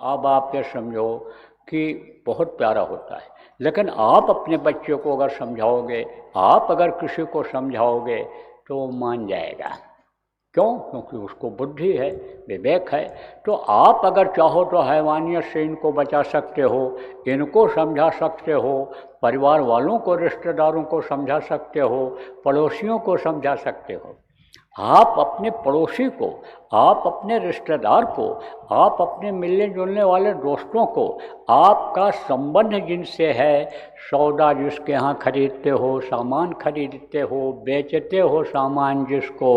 अब आप ये समझो कि बहुत प्यारा होता है, लेकिन आप अपने बच्चे को अगर समझाओगे, आप अगर किसी को समझाओगे तो वो मान जाएगा। क्यों? क्योंकि उसको बुद्धि है, विवेक है। तो आप अगर चाहो तो हैवानियत से इनको बचा सकते हो, इनको समझा सकते हो, परिवार वालों को, रिश्तेदारों को समझा सकते हो, पड़ोसियों को समझा सकते हो। आप अपने पड़ोसी को, आप अपने रिश्तेदार को, आप अपने मिलने जुलने वाले दोस्तों को, आपका संबंध जिनसे है, सौदा जिसके यहाँ खरीदते हो, सामान खरीदते हो, बेचते हो सामान जिसको,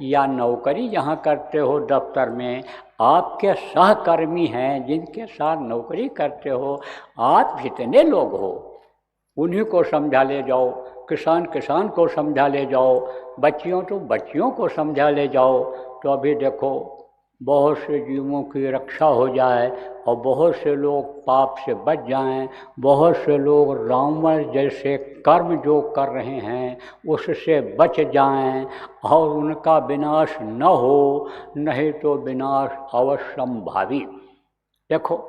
या नौकरी जहाँ करते हो दफ्तर में, आपके सहकर्मी हैं जिनके साथ नौकरी करते हो, आप जितने लोग हो उन्हीं को समझा ले जाओ। किसान किसान को समझा ले जाओ, बच्चियों तो बच्चियों को समझा ले जाओ। तो अभी देखो बहुत से जीवों की रक्षा हो जाए और बहुत से लोग पाप से बच जाएं, बहुत से लोग रावण जैसे कर्म जो कर रहे हैं उससे बच जाएं और उनका विनाश न हो, नहीं तो विनाश अवश्यंभावी। देखो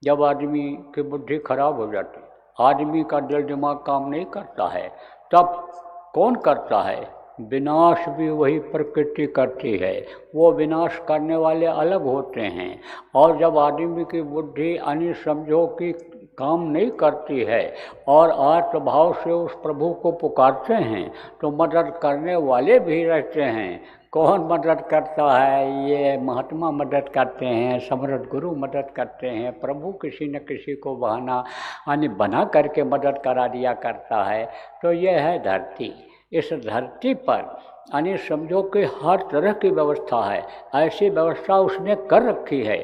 जब आदमी की बुद्धि खराब हो जाती, आदमी का दिल दिमाग काम नहीं करता है, तब कौन करता है? विनाश भी वही प्रकृति करती है। वो विनाश करने वाले अलग होते हैं। और जब आदमी की बुद्धि अन्य समझो कि काम नहीं करती है और आत्मभाव से उस प्रभु को पुकारते हैं तो मदद करने वाले भी रहते हैं। कौन मदद करता है? ये महात्मा मदद करते हैं, समर्थ गुरु मदद करते हैं, प्रभु किसी न किसी को बहाना यानी बना करके मदद करा दिया करता है। तो ये है धरती। इस धरती पर यानी समझो कि हर तरह की व्यवस्था है, ऐसी व्यवस्था उसने कर रखी है।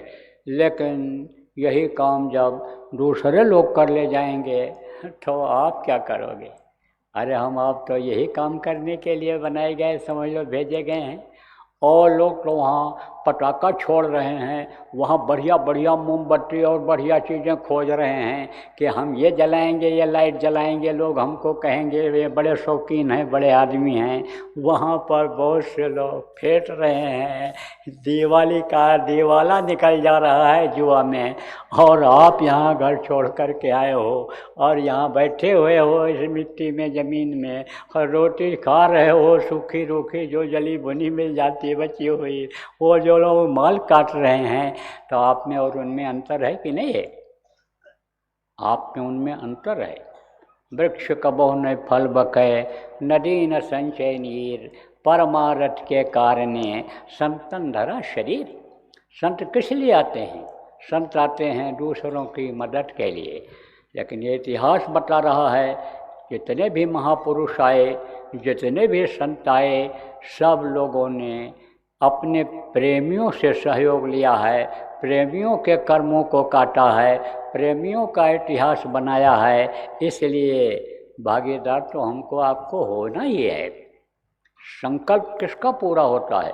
लेकिन यही काम जब दूसरे लोग कर ले जाएंगे तो आप क्या करोगे? अरे हम आप तो यही काम करने के लिए बनाए गए, समझ लो भेजे गए हैं। और लोग तो वहाँ पटाखा छोड़ रहे हैं, वहाँ बढ़िया बढ़िया मोमबत्ती और बढ़िया चीज़ें खोज रहे हैं कि हम ये जलाएंगे, ये लाइट जलाएंगे, लोग हमको कहेंगे वे बड़े शौकीन हैं, बड़े आदमी हैं। वहाँ पर बहुत से लोग फेंट रहे हैं, दिवाली का दिवाला निकल जा रहा है जुआ में, और आप यहाँ घर छोड़ कर के आए हो और यहाँ बैठे हुए हो इस मिट्टी में, ज़मीन में, और रोटी खा रहे हो सूखी रूखी जो जली भुनी मिल जाती है बची हुई, वो जो लोग माल काट रहे हैं। तो आप में और उनमें अंतर है कि नहीं है? आप में उनमें अंतर है। वृक्ष कबहु न फल बकै, नदी न संचय नीर, परमारथ के कारणे संतन धरा शरीर। संत किस लिए आते हैं? संत आते हैं दूसरों की मदद के लिए। लेकिन ये इतिहास बता रहा है जितने भी महापुरुष आए, जितने भी संत आए, सब लोगों ने अपने प्रेमियों से सहयोग लिया है, प्रेमियों के कर्मों को काटा है, प्रेमियों का इतिहास बनाया है। इसलिए भागीदार तो हमको आपको होना ही है। संकल्प किसका पूरा होता है?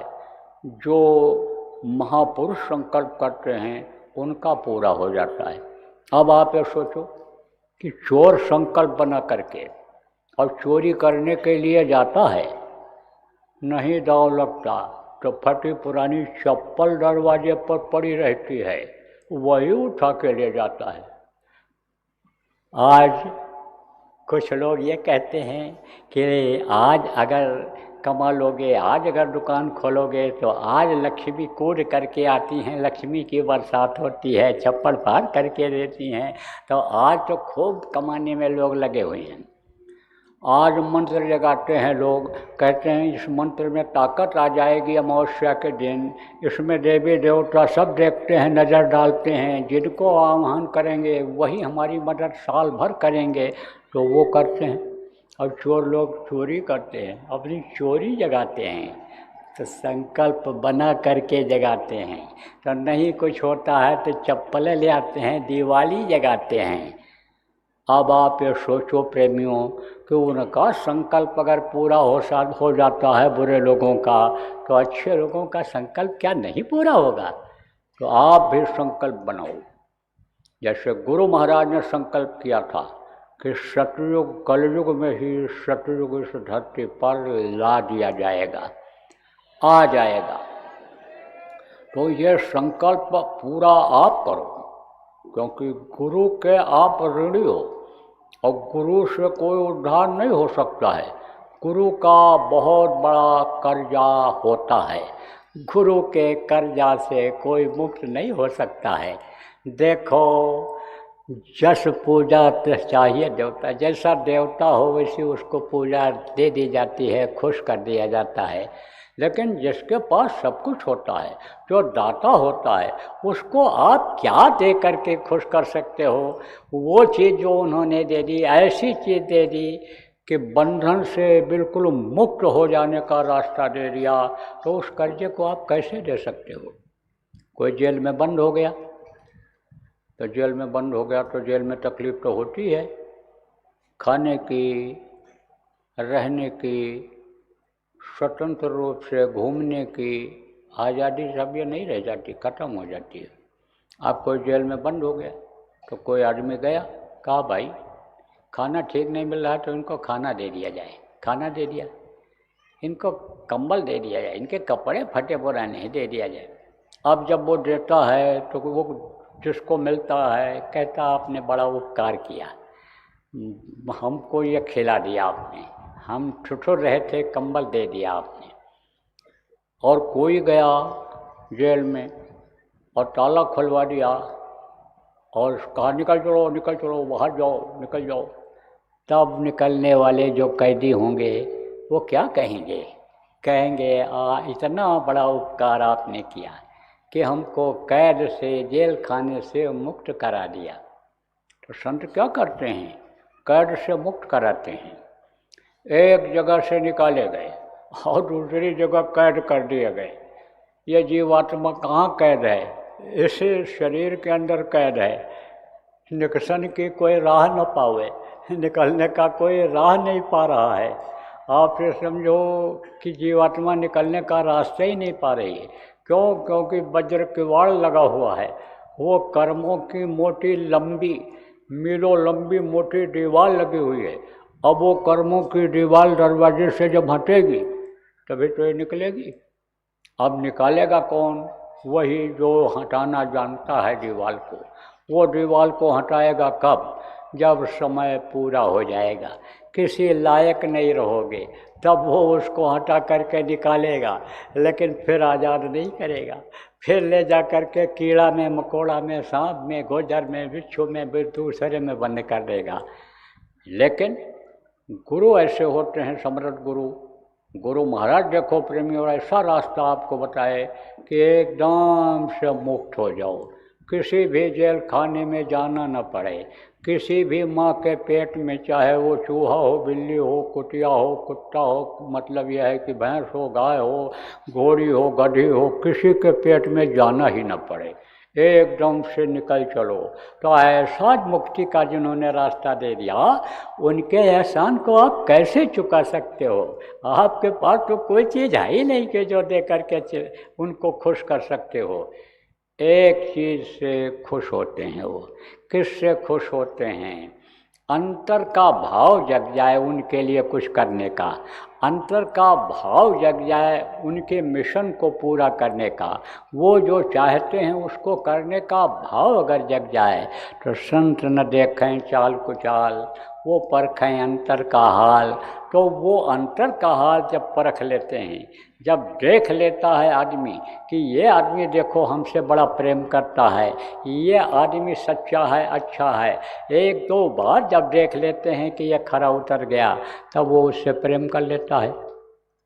जो महापुरुष संकल्प करते हैं उनका पूरा हो जाता है। अब आप ये सोचो कि चोर संकल्प बना करके और चोरी करने के लिए जाता है, नहीं दाव लगता तो फटी पुरानी चप्पल दरवाजे पर पड़ी रहती है, वही उठा के ले जाता है। आज कुछ लोग ये कहते हैं कि आज अगर कमा लोगे, आज अगर दुकान खोलोगे तो आज लक्ष्मी कूद करके आती हैं, लक्ष्मी की बरसात होती है, छप्पड़ फाड़ करके देती हैं। तो आज तो खूब कमाने में लोग लगे हुए हैं। आज मंत्र जगाते हैं लोग, कहते हैं इस मंत्र में ताकत आ जाएगी अमावस्या के दिन, इसमें देवी देवता सब देखते हैं, नज़र डालते हैं, जिनको आह्वान करेंगे वही हमारी मदद साल भर करेंगे। तो वो करते हैं। अब चोर लोग चोरी करते हैं, अपनी चोरी जगाते हैं, तो संकल्प बना करके जगाते हैं। तो नहीं कुछ होता है तो चप्पलें ले आते हैं, दिवाली जगाते हैं। अब आप ये सोचो प्रेमियों कि उनका संकल्प अगर पूरा हो जाता है बुरे लोगों का, तो अच्छे लोगों का संकल्प क्या नहीं पूरा होगा? तो आप भी संकल्प बनाओ। जैसे गुरु महाराज ने संकल्प किया था कि सतयुग कलयुग में ही सतयुग इस धरती पर ला दिया जाएगा, आ जाएगा। तो ये संकल्प पूरा आप करो, क्योंकि गुरु के आप ऋणी हो और गुरु से कोई उद्धार नहीं हो सकता है। गुरु का बहुत बड़ा कर्जा होता है, गुरु के कर्जा से कोई मुक्त नहीं हो सकता है। देखो, जस पूजा तस चाहिए देवता, जैसा देवता हो वैसी उसको पूजा दे दी जाती है, खुश कर दिया जाता है। लेकिन जिसके पास सब कुछ होता है, जो दाता होता है, उसको आप क्या दे करके खुश कर सकते हो? वो चीज़ जो उन्होंने दे दी, ऐसी चीज़ दे दी कि बंधन से बिल्कुल मुक्त हो जाने का रास्ता दे दिया, तो उस कर्जे को आप कैसे दे सकते हो? कोई जेल में बंद हो गया तो जेल में बंद हो गया तो जेल में तकलीफ़ तो होती है, खाने की, रहने की, स्वतंत्र रूप से घूमने की आज़ादी सब ये नहीं रह जाती, ख़त्म हो जाती है। आप कोई जेल में बंद हो गया तो कोई आदमी गया, कहा भाई खाना ठीक नहीं मिल रहा है तो इनको खाना दे दिया जाए, खाना दे दिया, इनको कंबल दे दिया जाए, इनके कपड़े फटे पुराने हैं दे दिया जाए। अब जब वो देता है तो वो जिसको मिलता है कहता आपने बड़ा उपकार किया, हमको ये खिला दिया आपने, हम ठुठुर रहे थे, कंबल दे दिया आपने। और कोई गया जेल में और ताला खुलवा दिया और कहा निकल चलो निकल चलो, बाहर जाओ, निकल जाओ। तब निकलने वाले जो कैदी होंगे वो क्या कहेंगे? कहेंगे इतना बड़ा उपकार आपने किया कि हमको कैद से, जेल खाने से मुक्त करा दिया। तो संत क्या करते हैं? कैद से मुक्त कराते हैं। एक जगह से निकाले गए और दूसरी जगह कैद कर दिए गए। ये जीवात्मा कहाँ कैद है? इसी शरीर के अंदर कैद है। निकसन की कोई राह न पावे, निकलने का कोई राह नहीं पा रहा है। आप ये समझो कि जीवात्मा निकलने का रास्ता ही नहीं पा रही है। क्यों? क्योंकि वज्र किवाड़ लगा हुआ है। वो कर्मों की मोटी लंबी, मीलों लंबी मोटी दीवार लगी हुई है। अब वो कर्मों की दीवार दरवाजे से जब हटेगी तभी तो ये निकलेगी। अब निकालेगा कौन? वही जो हटाना जानता है दीवार को। वो दीवार को हटाएगा कब? जब समय पूरा हो जाएगा, किसी लायक नहीं रहोगे, तब वो उसको हटा करके निकालेगा, लेकिन फिर आज़ाद नहीं करेगा। फिर ले जा करके कीड़ा में, मकोड़ा में, सांप में, गोजर में, बिच्छू में, दूसरे में बंद कर देगा। लेकिन गुरु ऐसे होते हैं, समर्थ गुरु। गुरु महाराज देखो प्रेमी, और ऐसा रास्ता आपको बताए कि एकदम से मुक्त हो जाओ, किसी भी जेल खाने में जाना न पड़े, किसी भी माँ के पेट में, चाहे वो चूहा हो, बिल्ली हो, कुतिया हो, कुत्ता हो, मतलब यह है कि भैंस हो, गाय हो, घोड़ी हो, गधी हो, किसी के पेट में जाना ही न पड़े, एकदम से निकल चलो। तो ऐसा मुक्ति का जिन्होंने रास्ता दे दिया, उनके एहसान को आप कैसे चुका सकते हो? आपके पास तो कोई चीज़ है ही नहीं कि जो दे करके उनको खुश कर सकते हो। एक चीज़ से खुश होते हैं वो। किससे खुश होते हैं? अंतर का भाव जग जाए उनके लिए कुछ करने का, अंतर का भाव जग जाए उनके मिशन को पूरा करने का, वो जो चाहते हैं उसको करने का भाव अगर जग जाए तो संत न देखें चाल कुचाल, वो परखें अंतर का हाल। तो वो अंतर का हाल जब परख लेते हैं, जब देख लेता है आदमी कि ये आदमी देखो हमसे बड़ा प्रेम करता है, ये आदमी सच्चा है, अच्छा है, एक दो बार जब देख लेते हैं कि ये खरा उतर गया, तब वो उससे प्रेम कर लेता है,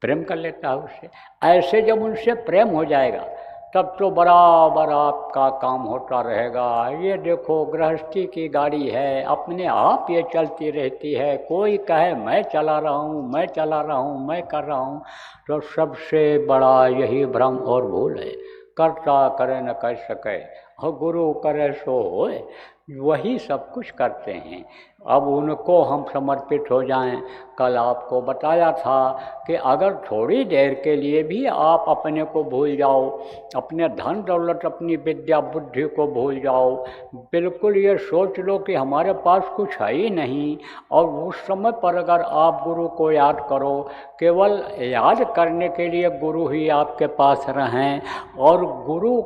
प्रेम कर लेता है उससे। ऐसे जब उनसे प्रेम हो जाएगा तब तो बराबर आपका काम होता रहेगा। ये देखो गृहस्थी की गाड़ी है, अपने आप ये चलती रहती है। कोई कहे मैं चला रहा हूँ, मैं चला रहा हूँ, मैं कर रहा हूँ, तो सबसे बड़ा यही भ्रम और भूल है। कर्ता करे न कर सके, और गुरु करे सो होए। वही सब कुछ करते हैं। अब उनको हम समर्पित हो जाएं। कल आपको बताया था कि अगर थोड़ी देर के लिए भी आप अपने को भूल जाओ, अपने धन दौलत, अपनी विद्या बुद्धि को भूल जाओ, बिल्कुल ये सोच लो कि हमारे पास कुछ है ही नहीं, और उस समय पर अगर आप गुरु को याद करो, केवल याद करने के लिए गुरु ही आपके पास रहें, और गुरु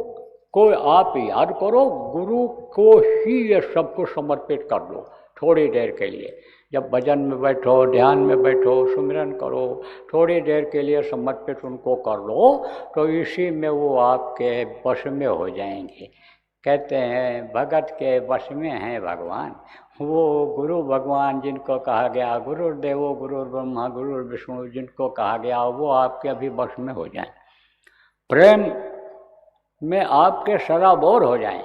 को आप याद करो, गुरु को ही ये सब कुछ समर्पित कर दो थोड़ी देर के लिए। जब भजन में बैठो, ध्यान में बैठो, सुमिरन करो, थोड़ी देर के लिए समर्पित उनको कर लो, तो इसी में वो आपके वश में हो जाएंगे। कहते हैं भगत के वश में हैं भगवान। वो गुरु भगवान जिनको कहा गया, गुरुर्देवो गुरुर्ब्रह्मा गुरुर्विष्णु जिनको कहा गया, वो आपके अभी वश में हो जाएं, प्रेम में आपके सराबोर हो जाएं,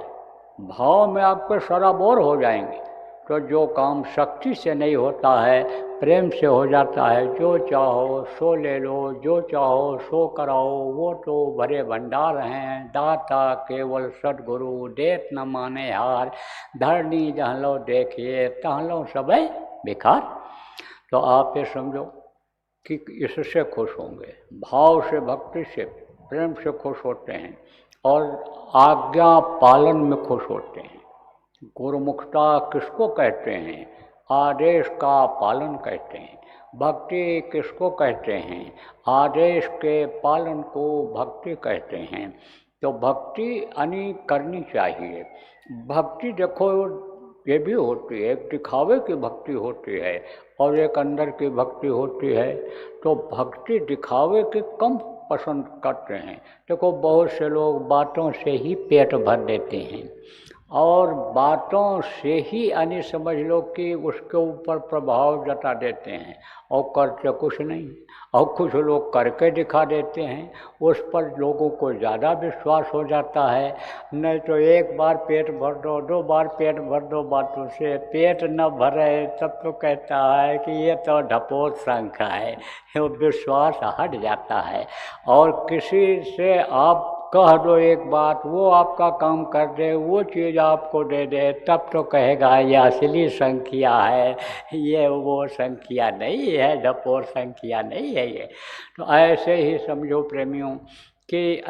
भाव में आपके सराबोर हो जाएंगे। तो जो काम शक्ति से नहीं होता है, प्रेम से हो जाता है। जो चाहो सो ले लो, जो चाहो सो कराओ, वो तो भरे भंडार हैं। दाता केवल सद्गुरु, देत न माने हार। धरनी जहलो देखिए, तहलो सबे बेकार। तो आप ये समझो कि इससे खुश होंगे, भाव से, भक्ति से, प्रेम से खुश होते हैं, और आज्ञा पालन में खुश होते हैं। गुरुमुखता किसको कहते हैं? आदेश का पालन कहते हैं। भक्ति किसको कहते हैं? आदेश के पालन को भक्ति कहते हैं। तो भक्ति यानी करनी चाहिए। भक्ति देखो ये भी होती है, एक दिखावे की भक्ति होती है और एक अंदर की भक्ति होती है। तो भक्ति दिखावे के कम पसंद करते हैं। देखो बहुत से लोग बातों से ही पेट भर देते हैं, और बातों से ही यानी समझ लो कि उसके ऊपर प्रभाव जता देते हैं, और करते कुछ नहीं। और कुछ लोग करके दिखा देते हैं, उस पर लोगों को ज़्यादा विश्वास हो जाता है। नहीं तो एक बार पेट भर दो, दो बार पेट भर दो, बातों से पेट न भरे तब तो कहता है कि ये तो ढपोर शंख है, वो विश्वास हट जाता है। और किसी से आप कह दो एक बात, वो आपका काम कर दे, वो चीज़ आपको दे दे, तब तो कहेगा ये असली संख्या है, ये वो संख्या नहीं है, ढपोर संख्या नहीं है ये। तो ऐसे ही समझो प्रेमियों कि